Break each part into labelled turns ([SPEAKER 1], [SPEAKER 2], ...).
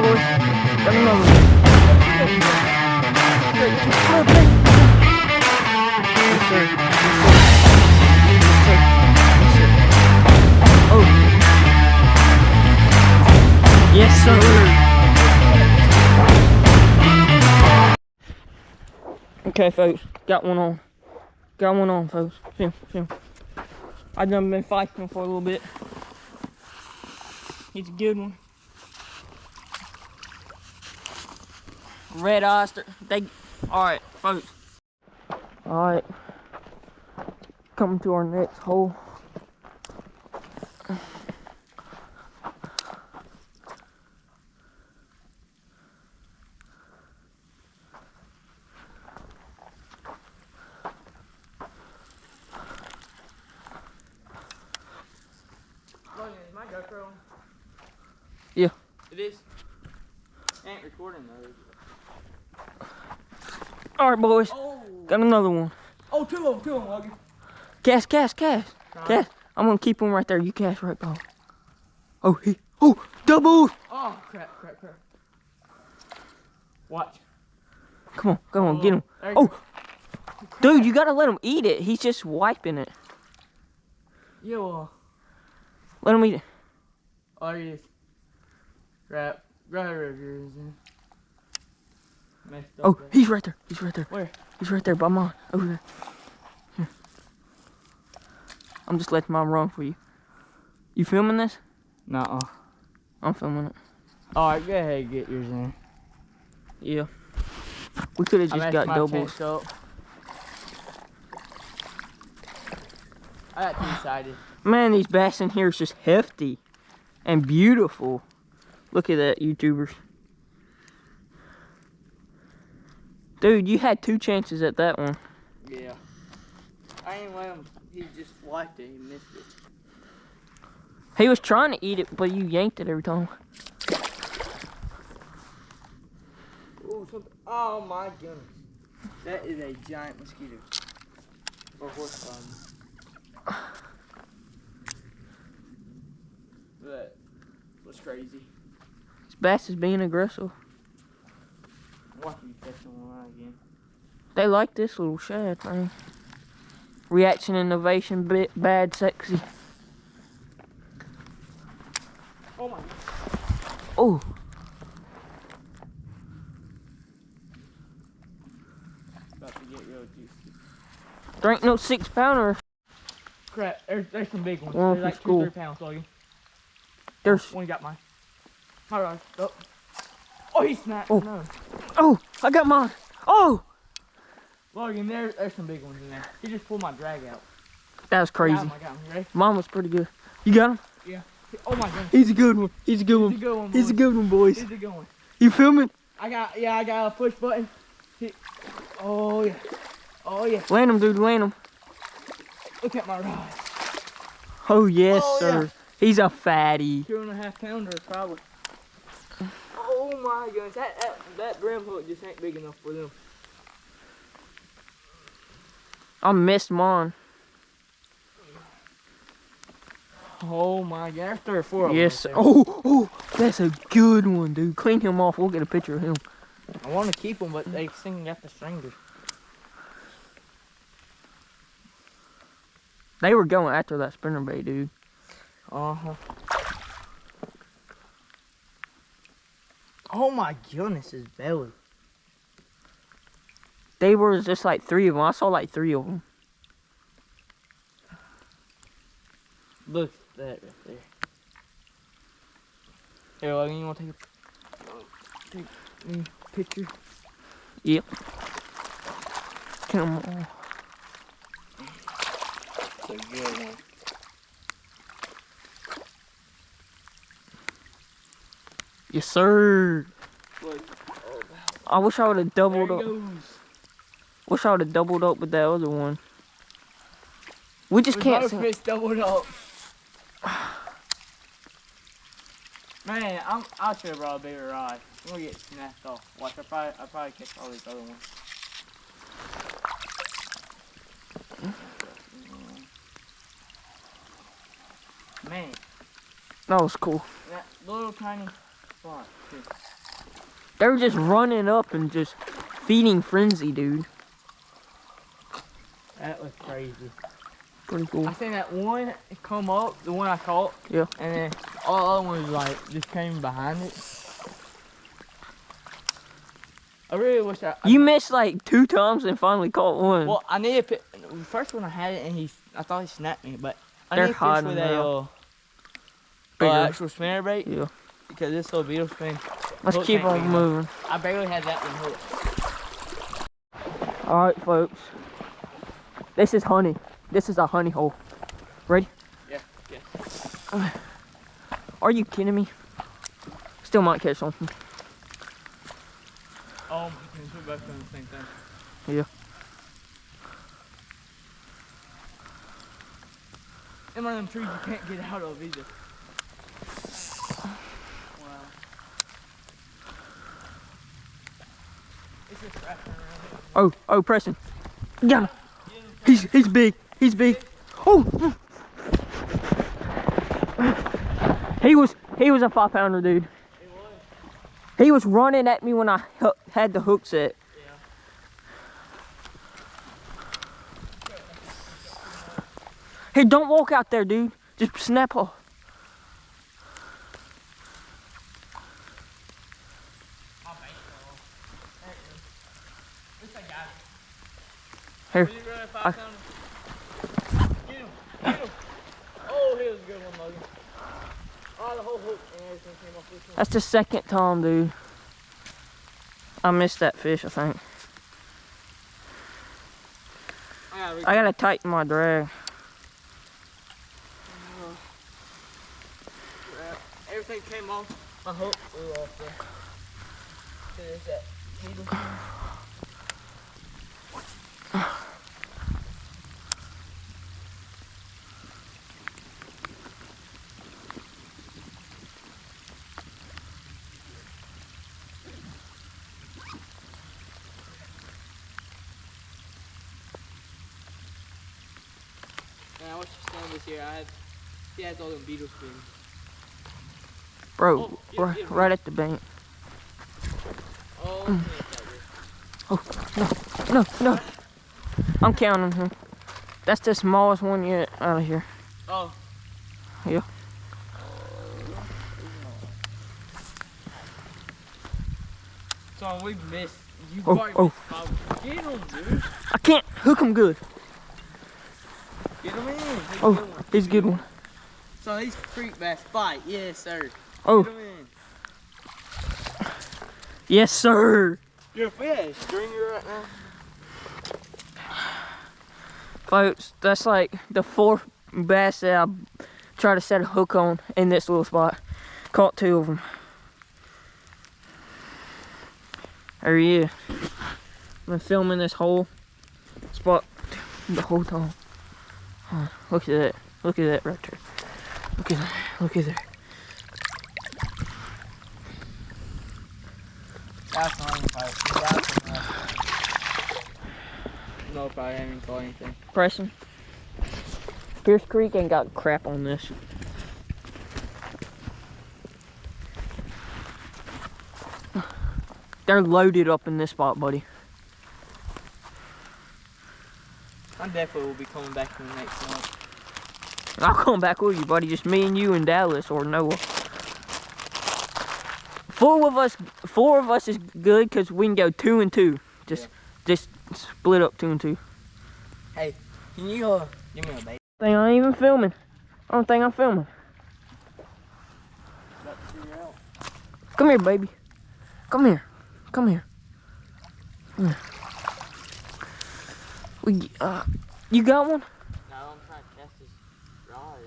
[SPEAKER 1] boys. Got another one. Yes, sir. Yes, sir. Oh. Yes, sir. Okay, folks. Got one on. Got one on, folks. Film, film. I've done been fighting him for a little bit. He's a good one. Red oyster. Alright, folks. Alright. Coming to our next hole. Is my GoPro on? Yeah. It is? I ain't recording those. Alright, boys. Oh. Got another one. Oh, two of them, Logan. Cast. Cast. I'm gonna keep them right there. You cast right behind. Oh, double! Oh, crap. Watch. Come on, get him. Oh, dude, you gotta let him eat it. He's just wiping it. Yo. Let him eat it. Oh, there he is. Right here. Oh, he's right there. Where? He's right there by mine. Over there. Here. I'm just letting mine run for you. You filming this? Nuh-uh. I'm filming it. Alright, go ahead and get yours in. Yeah. We could have just got doubles. I got too excited. Man, these bass in here is just hefty and beautiful. Look at that, YouTubers. Dude, you had 2 chances at that one. Yeah. I ain't let him. He just wiped it. He missed it. He was trying to eat it, but you yanked it every time. Ooh, oh my goodness. That is a giant mosquito. Or horse flies. That was crazy. This bass is being aggressive. Watch you catch one again. They like this little shad, man. Reaction, innovation, bad, sexy. Oh my. Oh. About to get real juicy. There ain't no 6-pounder. Crap, there's some big ones. They're like 2-3 pounds, Logan. There's one. You got mine. My rod. Oh, he snapped. Oh. No. Oh, I got mine. Oh. Logan, there's some big ones in there. He just pulled my drag out. That was crazy. I got him. You ready? Mine was pretty good. You got him? Yeah. Oh my goodness. He's a good one. He's a good one, boys. He's a good one, boys. He's a good one. You filming? I got a push button. Oh yeah. Oh yeah. Land him, dude. Land him. Look at my rod. Oh yes, sir. Yeah. He's a fatty. 2.5 pounder, probably. Oh my goodness, that brim hook just ain't big enough for them. I missed mine. Oh my god, there's 3 or 4 of them. Yes. Right, oh, that's a good one, dude. Clean him off. We'll get a picture of him. I want to keep him, but they got the strangers. They were going after that spinnerbait, dude. Oh my goodness, his belly. They were just like 3 of them. I saw like 3 of them. Look at that right there. Here, Logan, you want to take a picture? Yep. Come on. It's a good one. Yes, sir. I wish I would have doubled up. Wish I would have doubled up with that other one. We just can't see. Doubled up. Man, I should have brought a bigger rod. I'm gonna get snapped off. Watch, I probably catch all these other ones. Man. That was cool. That little tiny spot, too. They're just running up and just feeding frenzy, dude.
[SPEAKER 2] That was crazy.
[SPEAKER 1] Pretty cool.
[SPEAKER 2] I seen that one come up, the one I caught.
[SPEAKER 1] Yeah.
[SPEAKER 2] And then all the other ones like just came behind it. I really wish
[SPEAKER 1] You missed like 2 times and finally caught one.
[SPEAKER 2] Well, I need a fish. The first one I had it and I thought he snapped me, but I
[SPEAKER 1] They're
[SPEAKER 2] need a fish
[SPEAKER 1] hiding
[SPEAKER 2] with
[SPEAKER 1] now.
[SPEAKER 2] a actual spinner bait.
[SPEAKER 1] Yeah.
[SPEAKER 2] Because this little beetle spin.
[SPEAKER 1] Let's keep on moving.
[SPEAKER 2] I barely had that one hooked.
[SPEAKER 1] Alright, folks. This is honey. This is a honey hole. Ready?
[SPEAKER 2] Yeah.
[SPEAKER 1] Are you kidding me? Still might catch something.
[SPEAKER 2] Oh, you can put back on the same thing.
[SPEAKER 1] Yeah.
[SPEAKER 2] In one of them trees you can't get out of either. Wow. It's just wrapping around it.
[SPEAKER 1] Oh, Preston. Yeah. He's big. He's big. Oh. He was a 5-pounder, dude. He was running at me when I had the hook set.
[SPEAKER 2] Yeah.
[SPEAKER 1] Hey, don't walk out there, dude. Just snap off. Here.
[SPEAKER 2] Get him. Oh, he was a good one, Logan. Oh, the whole hook and everything came off this one.
[SPEAKER 1] That's the 2nd time, dude. I missed that fish, I think. I gotta tighten my drag.
[SPEAKER 2] Everything came off. My hook flew off there. There's that needle. Man, I wish you stand this here. He has all them beetle spins.
[SPEAKER 1] Bro, right at the bank.
[SPEAKER 2] Oh,
[SPEAKER 1] No. I'm counting him. That's the smallest one yet out of here.
[SPEAKER 2] Oh.
[SPEAKER 1] Yeah.
[SPEAKER 2] So we missed. You
[SPEAKER 1] Oh.
[SPEAKER 2] Get him, dude.
[SPEAKER 1] I can't hook him good.
[SPEAKER 2] Get him in.
[SPEAKER 1] Oh, he's a good one.
[SPEAKER 2] So these creek bass fight. Yes, sir.
[SPEAKER 1] Oh.
[SPEAKER 2] Get him in.
[SPEAKER 1] Yes, sir.
[SPEAKER 2] You're a fish. Stringer right now.
[SPEAKER 1] Folks, that's like the 4th bass that I tried to set a hook on in this little spot. Caught 2 of them. There he is. I've been filming this whole spot the whole time. Oh, look at that. Look at that right there. Look at that. Look at that.
[SPEAKER 2] That's not even fight. No, probably haven't caught anything.
[SPEAKER 1] Preston. Pierce Creek ain't got crap on this. They're loaded up in this spot, buddy.
[SPEAKER 2] I definitely will be coming back in the next month.
[SPEAKER 1] I'll come back with you, buddy. Just me and you and Dallas or Noah. 4 of us is good because we can go 2 and 2. Just split up 2 and 2.
[SPEAKER 2] Hey, can you give me a bait?
[SPEAKER 1] I ain't even filming. I don't think I'm filming. Come here, baby. Come here. Come here. Come here. You got one?
[SPEAKER 2] No, I'm trying to cast this rod.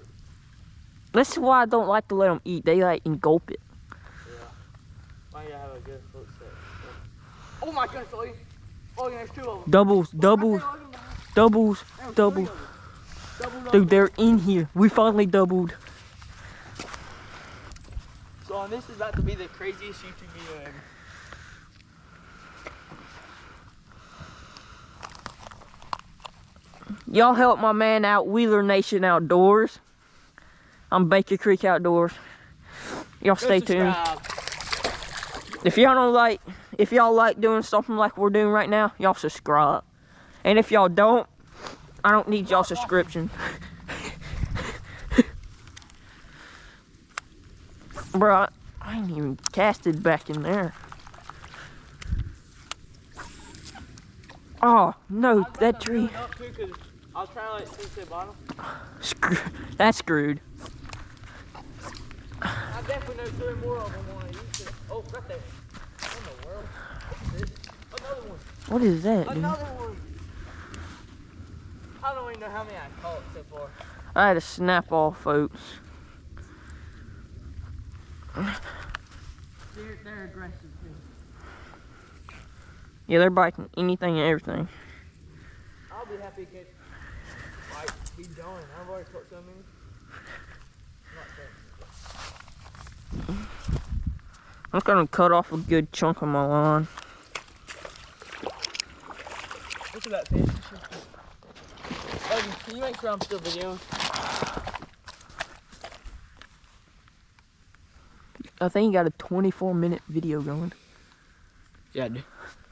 [SPEAKER 1] That's why I don't like to let them eat. They like engulf it.
[SPEAKER 2] Yeah. Why you have a good hook set? Oh my goodness, Logan. Logan, there's 2 of them.
[SPEAKER 1] Doubles.
[SPEAKER 2] Double.
[SPEAKER 1] Dude, they're in here. We finally doubled.
[SPEAKER 2] So this is about to be the craziest YouTube video ever.
[SPEAKER 1] Y'all help my man out, Wheeler Nation Outdoors. I'm Baker Creek Outdoors. Y'all stay tuned. If y'all like doing something like we're doing right now, y'all subscribe. And if y'all don't, I don't need y'all subscription. Bro, I ain't even casted back in there. Oh, no, that tree.
[SPEAKER 2] I'll try like to the bottom.
[SPEAKER 1] That's screwed.
[SPEAKER 2] I definitely know 3 more of them want to use it. Oh, right there. What in the world? What's this? Another one.
[SPEAKER 1] What is that, dude?
[SPEAKER 2] Another one. I don't even know how many I caught so far.
[SPEAKER 1] I had to snap off, folks.
[SPEAKER 2] They're aggressive too.
[SPEAKER 1] Yeah, they're biting anything and everything.
[SPEAKER 2] I'll be happy to catch, like, be done. I've already caught so many.
[SPEAKER 1] I'm gonna cut off a good chunk of my line.
[SPEAKER 2] Look at that fish. Logan, can you make sure I'm still videoing?
[SPEAKER 1] I think you got a 24-minute video going.
[SPEAKER 2] Yeah, I do.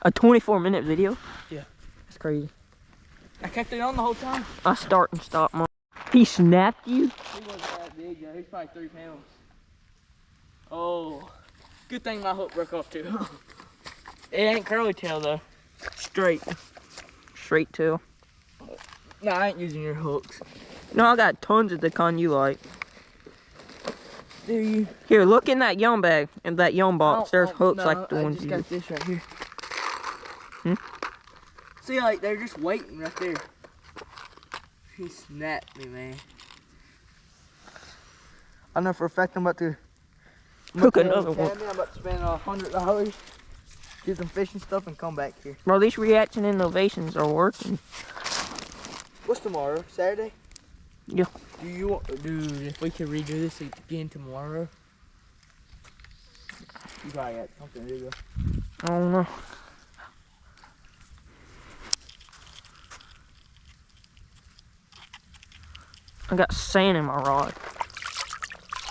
[SPEAKER 1] A 24-minute video?
[SPEAKER 2] Yeah.
[SPEAKER 1] That's crazy.
[SPEAKER 2] I kept it on the whole time.
[SPEAKER 1] I start and stop mine. He snapped you?
[SPEAKER 2] He wasn't that big, though. He's probably 3 pounds. Oh. Good thing my hook broke off, too. It ain't curly tail, though. Straight.
[SPEAKER 1] Straight tail.
[SPEAKER 2] No, I ain't using your hooks.
[SPEAKER 1] No, I got tons of the kind you like.
[SPEAKER 2] Do you?
[SPEAKER 1] Here, look in that yawn bag, in that yawn box. There's hooks like the ones
[SPEAKER 2] I
[SPEAKER 1] you
[SPEAKER 2] just got this right here.
[SPEAKER 1] Hmm?
[SPEAKER 2] See, like, they're just waiting right there. He snapped me, man. I know for a fact I'm about to
[SPEAKER 1] hook another one.
[SPEAKER 2] I'm about to spend $100, get some fishing stuff, and come back here.
[SPEAKER 1] Bro, these reaction innovations are working.
[SPEAKER 2] What's tomorrow? Saturday?
[SPEAKER 1] Yeah.
[SPEAKER 2] Do you want, dude, if we could redo this again tomorrow? You probably got something to do.
[SPEAKER 1] I don't know. I got sand in my rod.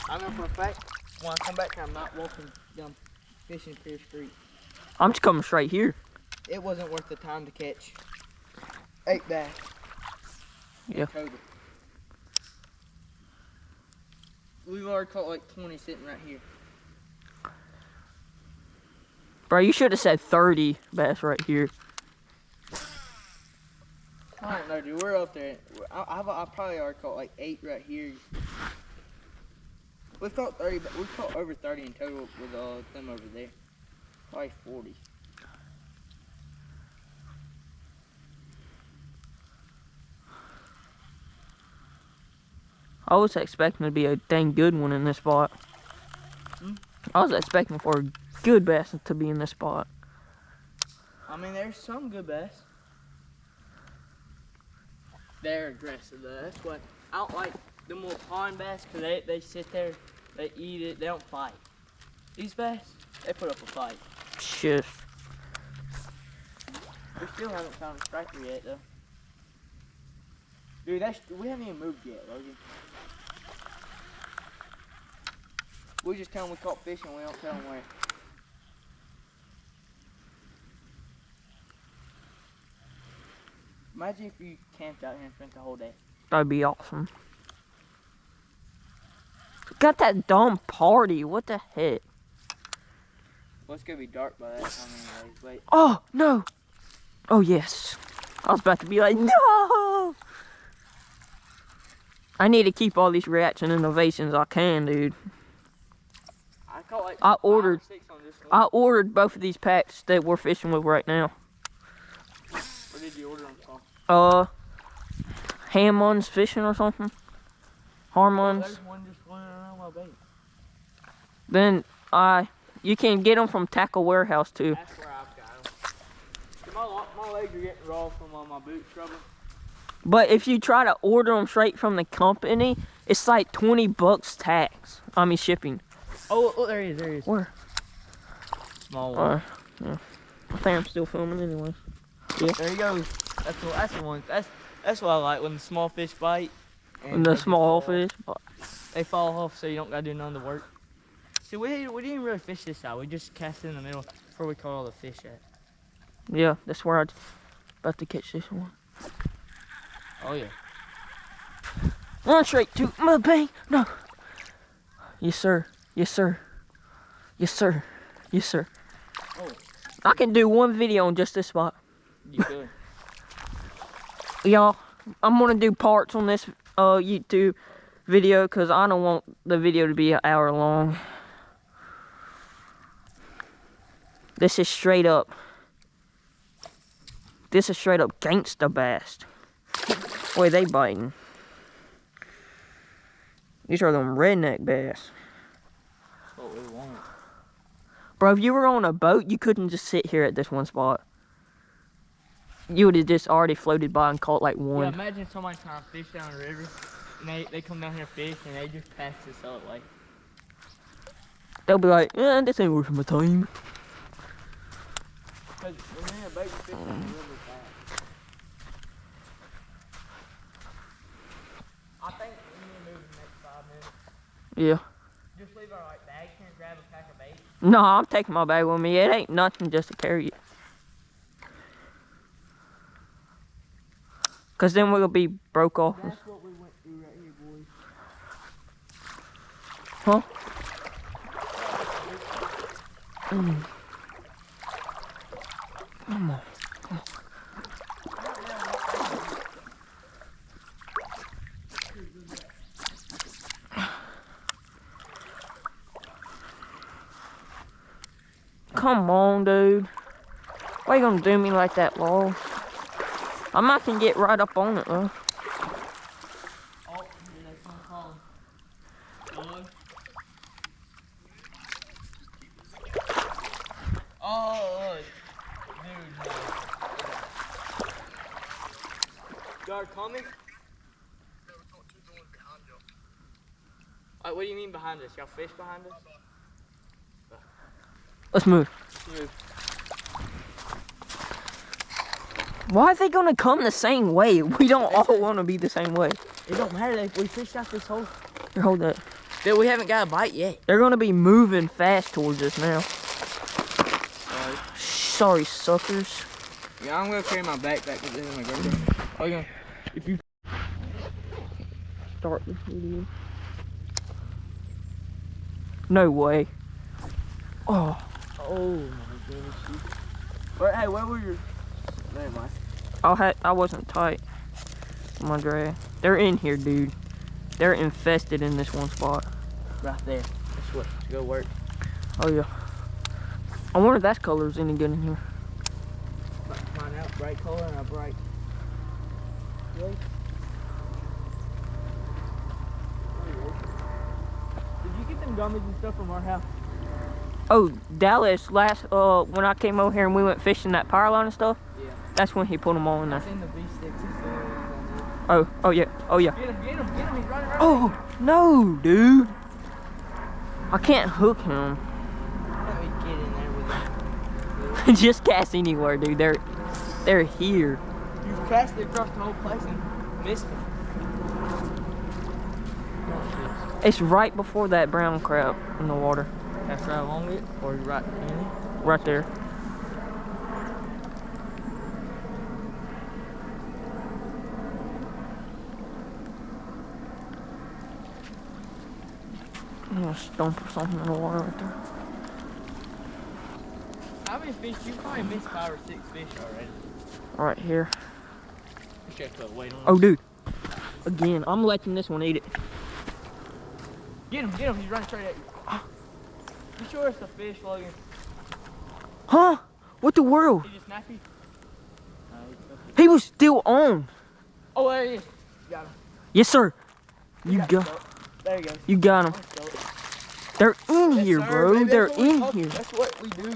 [SPEAKER 2] I know for a fact, when I come back here, I'm not walking down fishing Pierce Creek.
[SPEAKER 1] I'm just coming straight here.
[SPEAKER 2] It wasn't worth the time to catch 8 bass.
[SPEAKER 1] Yeah.
[SPEAKER 2] Total. We've already caught like 20 sitting right here.
[SPEAKER 1] Bro, you should have said 30 bass right here.
[SPEAKER 2] I don't know, dude. We're up there. I probably already caught like 8 right here. We've caught 30, but we've caught over 30 in total with them over there. Probably 40.
[SPEAKER 1] I was expecting to be a dang good one in this spot. I was expecting for a good bass to be in this spot.
[SPEAKER 2] I mean, there's some good bass. They're aggressive though. That's what I don't like them little pond bass, because they sit there, they eat it, they don't fight. These bass, they put up a fight.
[SPEAKER 1] Shit.
[SPEAKER 2] We still haven't found a striker yet though. Dude, we haven't even moved yet, Logan. We just tell them we caught fish and we don't tell them where. Imagine if you camped out here and spent the whole day.
[SPEAKER 1] That'd be awesome. Got that dumb party. What the heck?
[SPEAKER 2] Well, it's gonna be dark by that time anyways. Wait.
[SPEAKER 1] Oh, no. Oh, yes. I was about to be like, no. I need to keep all these reaction innovations I can, dude.
[SPEAKER 2] I caught like
[SPEAKER 1] I ordered
[SPEAKER 2] 5 or 6 on this one.
[SPEAKER 1] I ordered both of these packs that we're fishing with right now.
[SPEAKER 2] Where did you order them from?
[SPEAKER 1] Hammond's Fishing or something. Harmon's.
[SPEAKER 2] There's one just running around my bait.
[SPEAKER 1] Then you can get them from Tackle Warehouse too.
[SPEAKER 2] That's where I've got them. My legs are getting raw from all my boots rubbing.
[SPEAKER 1] But if you try to order them straight from the company, it's like 20 bucks tax. I mean shipping.
[SPEAKER 2] Oh, look, there he is. There he is.
[SPEAKER 1] Where?
[SPEAKER 2] Small one.
[SPEAKER 1] Yeah. I think I'm still filming anyway. Yeah.
[SPEAKER 2] There he goes. That's the one. That's what I like when the small fish bite.
[SPEAKER 1] And the small fish.
[SPEAKER 2] They fall off, so you don't gotta do none of the work. See, we didn't even really fish this side. We just cast it in the middle where we caught all the fish at.
[SPEAKER 1] Yeah, that's where I'm about to catch this one.
[SPEAKER 2] Oh, yeah.
[SPEAKER 1] Run straight to my bank. No. Yes, sir. Yes, sir. Yes, sir. Yes, sir.
[SPEAKER 2] Oh.
[SPEAKER 1] I can do one video on just this spot.
[SPEAKER 2] You could.
[SPEAKER 1] Y'all, I'm gonna do parts on this YouTube video because I don't want the video to be an hour long. This is straight up. This is straight up gangsta bass. Boy, they biting. These are them redneck bass.
[SPEAKER 2] That's what we want.
[SPEAKER 1] Bro, if you were on a boat, you couldn't just sit here at this one spot. You would have just already floated by and caught like one.
[SPEAKER 2] Yeah, imagine somebody trying to fish down the river, and they come down here fish, and they just pass this up like.
[SPEAKER 1] They'll be like, eh, this ain't worth my time.
[SPEAKER 2] Because when they're a baby fish down the river fast. I think we need to move in the next 5 minutes.
[SPEAKER 1] Yeah.
[SPEAKER 2] Just leave our like bags here and grab a pack of bait.
[SPEAKER 1] No, I'm taking my bag with me. It ain't nothing just to carry it. Cause then we'll be broke off.
[SPEAKER 2] That's what we went through right here, boys.
[SPEAKER 1] Huh? Mm. Come on. Come on. Come on, dude. Why you gonna do me like that, Laurel? I might can get right up on it, though.
[SPEAKER 2] Oh, here they come calling. Good. Oh, dude, no. Y'all are coming? What do you mean behind us? Y'all fish behind us?
[SPEAKER 1] Let's move.
[SPEAKER 2] Move.
[SPEAKER 1] Why are they gonna come the same way? We don't all want to be the same way.
[SPEAKER 2] It don't matter. We fished out this hole.
[SPEAKER 1] Here, hold that.
[SPEAKER 2] Dude, we haven't got a bite yet.
[SPEAKER 1] They're gonna be moving fast towards us now.
[SPEAKER 2] Sorry.
[SPEAKER 1] Sorry, suckers.
[SPEAKER 2] Yeah, I'm gonna carry my backpack with this in my GoPro. Oh, yeah. If you
[SPEAKER 1] Start this video. No way. Oh.
[SPEAKER 2] Oh my goodness. Hey, where were your? Never mind.
[SPEAKER 1] I wasn't tight. My drag. They're in here, dude. They're infested in this one spot.
[SPEAKER 2] Right there. That's what to go work.
[SPEAKER 1] Oh yeah. I wonder if that color's any good in here.
[SPEAKER 2] Find out bright color and a bright. Really? Did you get them gummies and stuff from our house?
[SPEAKER 1] Oh, Dallas when I came over here and we went fishing that power line and stuff.
[SPEAKER 2] Yeah.
[SPEAKER 1] That's when he put them all in there.
[SPEAKER 2] I've seen the V-sticks.
[SPEAKER 1] Oh yeah, oh yeah.
[SPEAKER 2] Get him, he's running right
[SPEAKER 1] Oh, no, dude. I can't hook him.
[SPEAKER 2] Let me get in there with him.
[SPEAKER 1] Just cast anywhere, dude. They're here.
[SPEAKER 2] You've cast it across the whole place and missed him.
[SPEAKER 1] It's right before that brown crab in the water.
[SPEAKER 2] Cast right along it, or right in it?
[SPEAKER 1] Right there. I'm gonna stump or something in the water right there.
[SPEAKER 2] How many fish? You probably missed 5 or 6 fish already.
[SPEAKER 1] Right here.
[SPEAKER 2] Check the weight on it.
[SPEAKER 1] Oh, dude. Again, I'm letting this one eat it.
[SPEAKER 2] Get him, he's running straight at you. You sure it's a fish, Logan?
[SPEAKER 1] Huh? What the world?
[SPEAKER 2] He just snapped you?
[SPEAKER 1] He was still on.
[SPEAKER 2] Oh, there he is. Got him.
[SPEAKER 1] Yes, sir. You
[SPEAKER 2] got
[SPEAKER 1] got.
[SPEAKER 2] him. There you go.
[SPEAKER 1] You got him. They're in here,
[SPEAKER 2] Yes,
[SPEAKER 1] bro.
[SPEAKER 2] baby,
[SPEAKER 1] They're
[SPEAKER 2] that's what we
[SPEAKER 1] in
[SPEAKER 2] talk-
[SPEAKER 1] here.
[SPEAKER 2] That's what we do.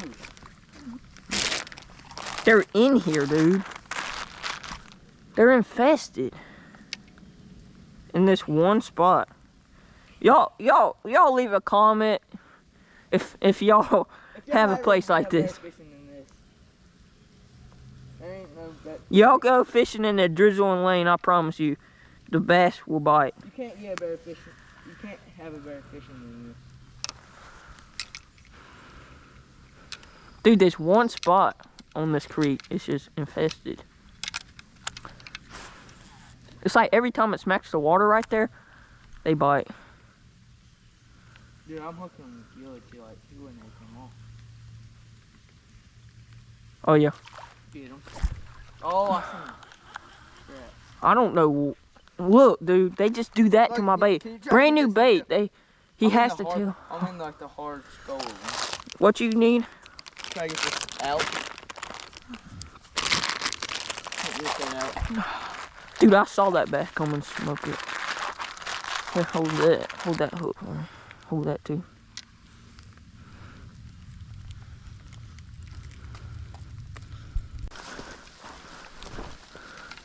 [SPEAKER 1] They're in here, dude. They're infested. In this one spot. Y'all leave a comment if y'all have a place like this. Y'all go fishing in the drizzle and lane, I promise you, the bass will bite.
[SPEAKER 2] You can't get a better fishing. You can't have a better fishing than this.
[SPEAKER 1] Dude, there's one spot on this creek. It's just infested. It's like every time it smacks the water right there, they bite.
[SPEAKER 2] Dude, I'm hooking them with gilly till like 2 and they come off.
[SPEAKER 1] Oh, yeah.
[SPEAKER 2] Get them. Oh, I see them.
[SPEAKER 1] I don't know. Look, dude, they just do that to my bait. Brand new bait. He has to tell.
[SPEAKER 2] I'm in like the hard skull.
[SPEAKER 1] What you need?
[SPEAKER 2] Try to get this out. Get that out.
[SPEAKER 1] Dude, I saw that bass come and smoke it. Here, hold that. Hold that hook. Hold that too.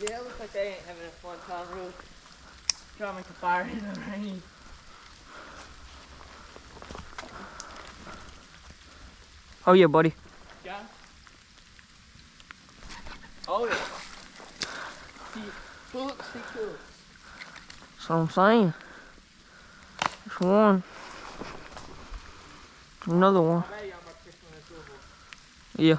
[SPEAKER 2] Yeah, it looks like they ain't having a fun time really. Trying to make a fire in the rain.
[SPEAKER 1] Oh yeah, buddy.
[SPEAKER 2] Yeah. Oh yeah. Look, see cool.
[SPEAKER 1] That's what I'm saying. There's one. Another one.
[SPEAKER 2] I bet you I'm about to fish one in the silver.
[SPEAKER 1] Yeah.